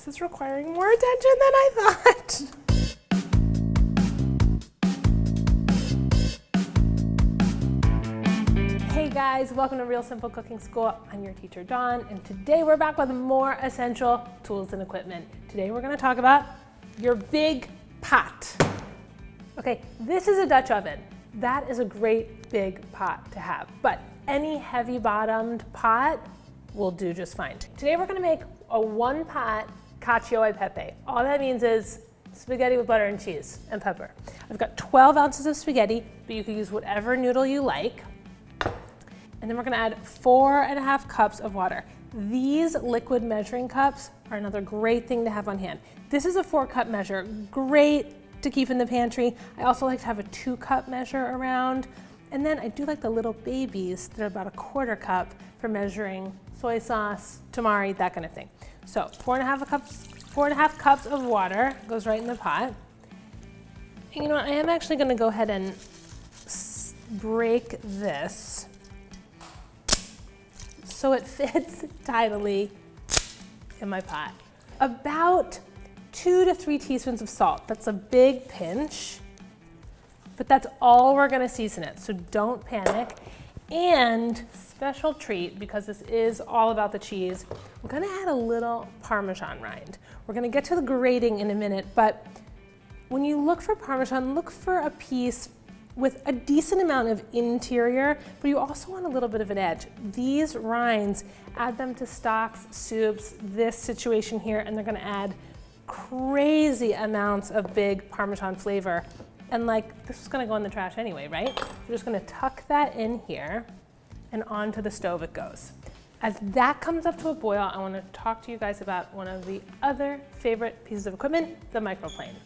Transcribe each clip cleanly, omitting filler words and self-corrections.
This is requiring more attention than I thought. Hey guys, welcome to Real Simple Cooking School. I'm your teacher, Dawn, and today we're back with more essential tools and equipment. Today we're going to talk about your big pot. Okay, this is a Dutch oven. That is a great big pot to have, but any heavy bottomed pot will do just fine. Today we're going to make a one pot Cacio e Pepe. All that means is spaghetti with butter and cheese and pepper. I've got 12 ounces of spaghetti, but you can use whatever noodle you like. And then we're gonna add 4.5 cups of water. These liquid measuring cups are another great thing to have on hand. This is a 4-cup measure, great to keep in the pantry. I also like to have a 2-cup measure around. And then I do like the little babies that are about 1/4 cup for measuring soy sauce, tamari, that kind of thing. So 4.5 cups of water goes right in the pot. And you know what, I am actually gonna go ahead and break this so it fits tidily in my pot. About 2 to 3 teaspoons of salt. That's a big pinch, but that's all we're gonna season it, so don't panic. And special treat, because this is all about the cheese, we're gonna add a little Parmesan rind. We're gonna get to the grating in a minute, but when you look for Parmesan, look for a piece with a decent amount of interior, but you also want a little bit of an edge. These rinds, add them to stocks, soups, this situation here, and they're gonna add crazy amounts of big Parmesan flavor. And like, this is gonna go in the trash anyway, right? We're just gonna tuck that in here and onto the stove it goes. As that comes up to a boil, I wanna talk to you guys about one of the other favorite pieces of equipment, the microplane.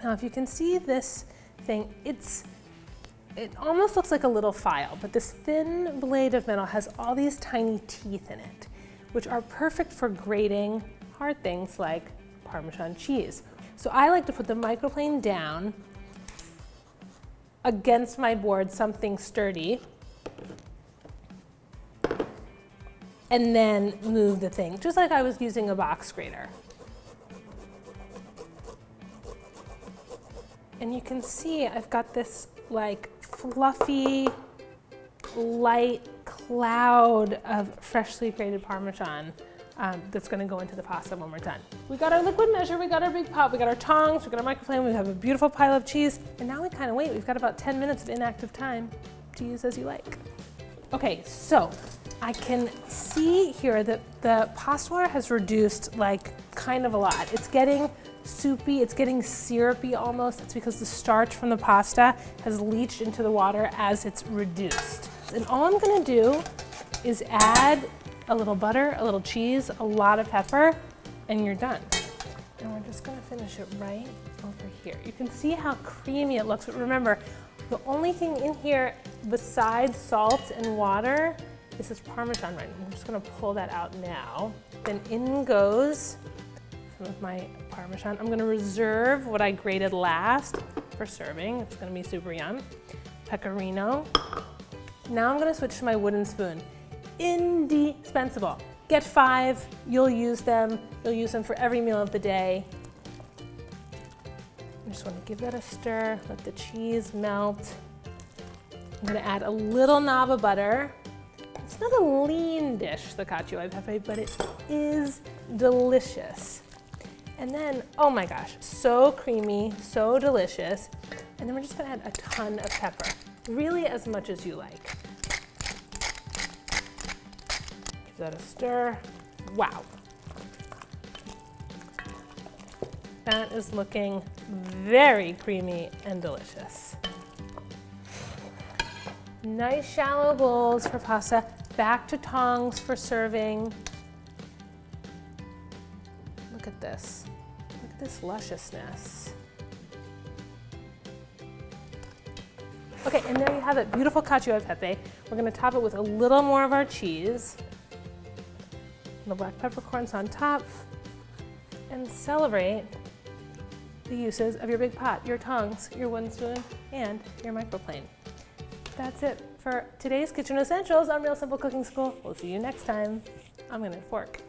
Now, if you can see this thing, it almost looks like a little file, but this thin blade of metal has all these tiny teeth in it, which are perfect for grating hard things like Parmesan cheese. So I like to put the microplane down against my board, something sturdy, and then move the thing, just like I was using a box grater. And you can see I've got this like fluffy, light cloud of freshly grated Parmesan that's gonna go into the pasta when we're done. We got our liquid measure, we got our big pot, we got our tongs, we got our microplane, we have a beautiful pile of cheese, and now we kind of wait. We've got about 10 minutes of inactive time to use as you like. Okay, so I can see here that the pasta water has reduced like kind of a lot. It's getting soupy, it's getting syrupy almost. It's because the starch from the pasta has leached into the water as it's reduced. And all I'm gonna do is add a little butter, a little cheese, a lot of pepper, and you're done. And we're just gonna finish it right over here. You can see how creamy it looks, but remember, the only thing in here besides salt and water is this Parmesan rind. I'm just gonna pull that out now. Then in goes some of my Parmesan. I'm gonna reserve what I grated last for serving. It's gonna be super yum. Pecorino. Now I'm gonna switch to my wooden spoon. Indispensable. Get 5, you'll use them. You'll use them for every meal of the day. I just wanna give that a stir, let the cheese melt. I'm gonna add a little knob of butter. It's not a lean dish, the Cacio e Pepe, but it is delicious. And then, oh my gosh, so creamy, so delicious. And then we're just gonna add a ton of pepper, really as much as you like. Give that a stir. Wow. That is looking very creamy and delicious. Nice shallow bowls for pasta, back to tongs for serving. Look at this. Look at this lusciousness. Okay, and there you have it, beautiful Cacio e Pepe. We're gonna top it with a little more of our cheese. The black peppercorns on top. And celebrate the uses of your big pot, your tongs, your wooden spoon, and your microplane. That's it for today's Kitchen Essentials on Real Simple Cooking School. We'll see you next time. I'm gonna fork.